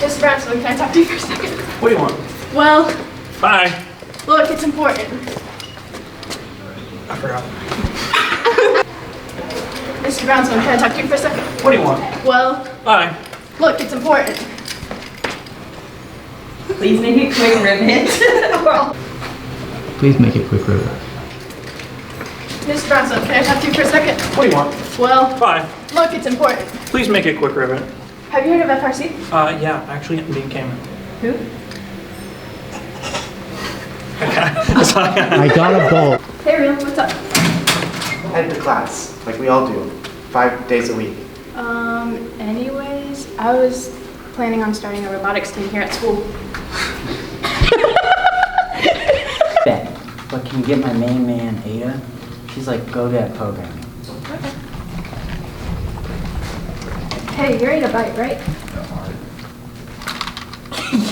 Mr. Brownstone, can I talk to you for a second? What do you want? Well, Bye. look, it's important. I forgot. Mr. Brownstone, can I talk to you for a second? What do you want? Well, Bye. look, it's important. Please make it quick, Ribbit. Please make it quick, Ribbit. Mr. Brownstone, can I talk to you for a second? What do you want? Well, Bye. look, it's important. Please make it quick, Ribbit. Have you heard of FRC? Yeah, actually, Dean came in. Who? I got a bolt. Hey, Real, what's up? Head to class, like we all do, 5 days a week. Anyways, I was planning on starting a robotics team here at school. But can you get my main man, Ada? She's like, go to that programming. Okay. Hey, you're Ada Bite, right?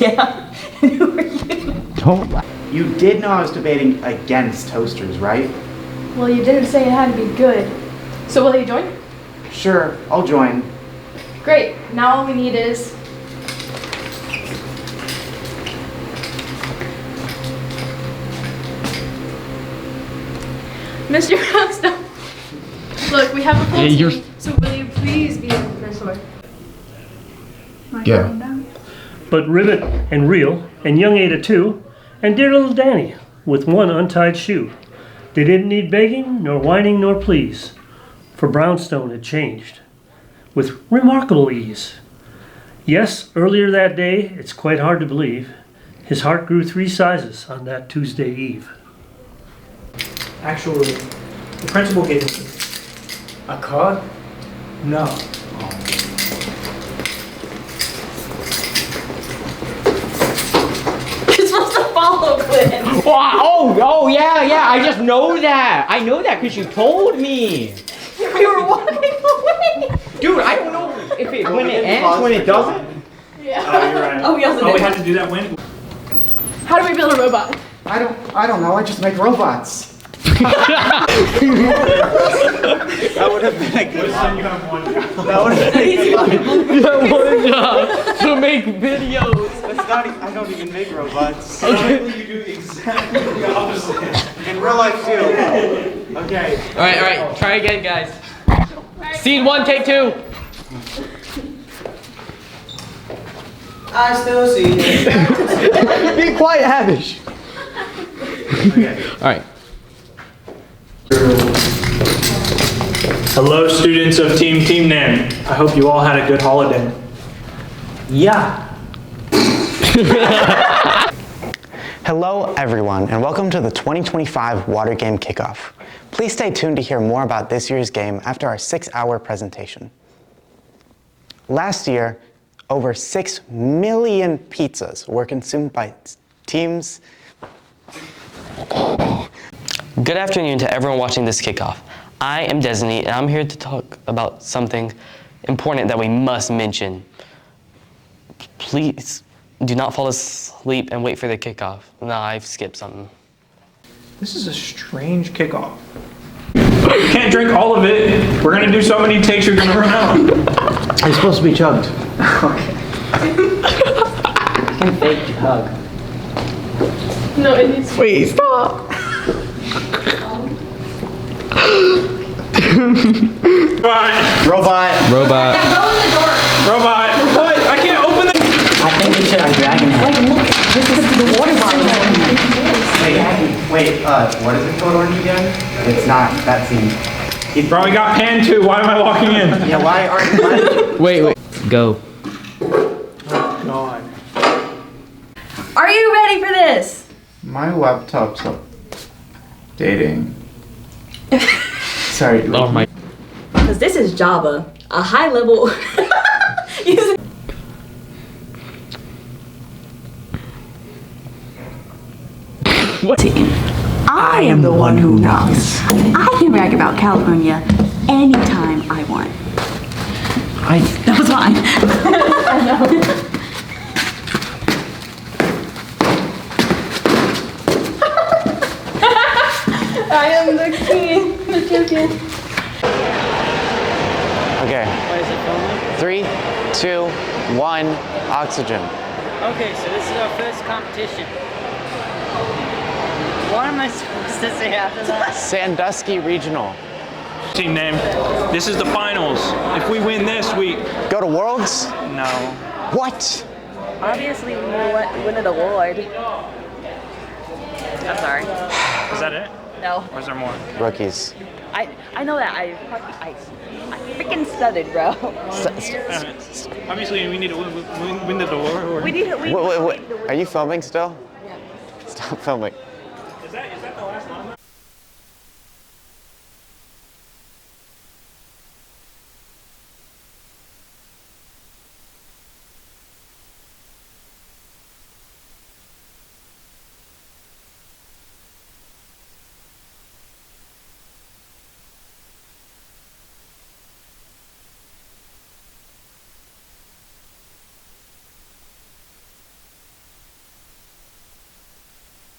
Yeah. Who are you? Don't laugh. You did know I was debating against toasters, right? Well, you didn't say it had to be good. So will you join? Sure, I'll join. Great. Now all we need is... Mr. Brownstone. Look, we have a full team, so will you please be the professor? Yeah. But Ribbit and Reel and young Ada too, and dear little Danny with one untied shoe. They didn't need begging, nor whining, nor pleas, for Brownstone had changed with remarkable ease. Yes, earlier that day, it's quite hard to believe, his heart grew 3 sizes on that Tuesday eve. Actually, the principal gave me A card? no. You're supposed to follow Glenn. Oh, yeah, I just know that. I know that because you told me. We were walking away. Dude, I don't know if it when it ends, when it doesn't. Yeah. Oh, you're right. Oh, we also we did. had to do that when? How do we build a robot? I don't know, I just make robots. That would have been a good one. You have one job. That would have been a good one. One job to make videos. That's not, I don't even make robots. Ironically, you do exactly the opposite. In real life too. Okay. All right. Try again, guys. Scene 1, take 2. I still see it. Be quiet, Havish. Okay. All right. Hello, students of Team Nan. I hope you all had a good holiday. Yeah. Hello everyone and welcome to the 2025 Water Game Kickoff. Please stay tuned to hear more about this year's game after our 6-hour presentation. Last year, over 6 million pizzas were consumed by teams. Good afternoon to everyone watching this kickoff. I am Destiny and I'm here to talk about something important that we must mention. Please do not fall asleep and wait for the kickoff. Nah, I've skipped something. This is a strange kickoff. You can't drink all of it. We're gonna do so many takes you're gonna run out. It's supposed to be chugged. You can fake hug. No, it needs... Wait, stop. Bye. Robot. Robot. Robot. What? I can't open it. I think we should have Dragon Head. This is the water bottle. Wait, what is it called orange again? It's not that scene. Bro, I got pan too. Why am I walking in? Yeah, why aren't you? Wait. Go. Oh, God. Are you ready for this? My laptop's updating. Sorry. Oh my. Because this is Java, a high level. What? I am the one who knocks. I can brag about California anytime I want. That was mine. I know. I am the king, the champion. Okay. 3, 2, 1 oxygen. Okay, so this is our first competition. What am I supposed to say after that? Sandusky Regional. Team name. This is the finals. If we win this, we go to Worlds? No. What? Obviously, we win an award. I'm sorry. Is that it? No. Or is there more? Rookies. I know that. I freaking studied, bro. Obviously, we need to win the award. We need to Wait. Are you filming still? Yeah. Stop filming.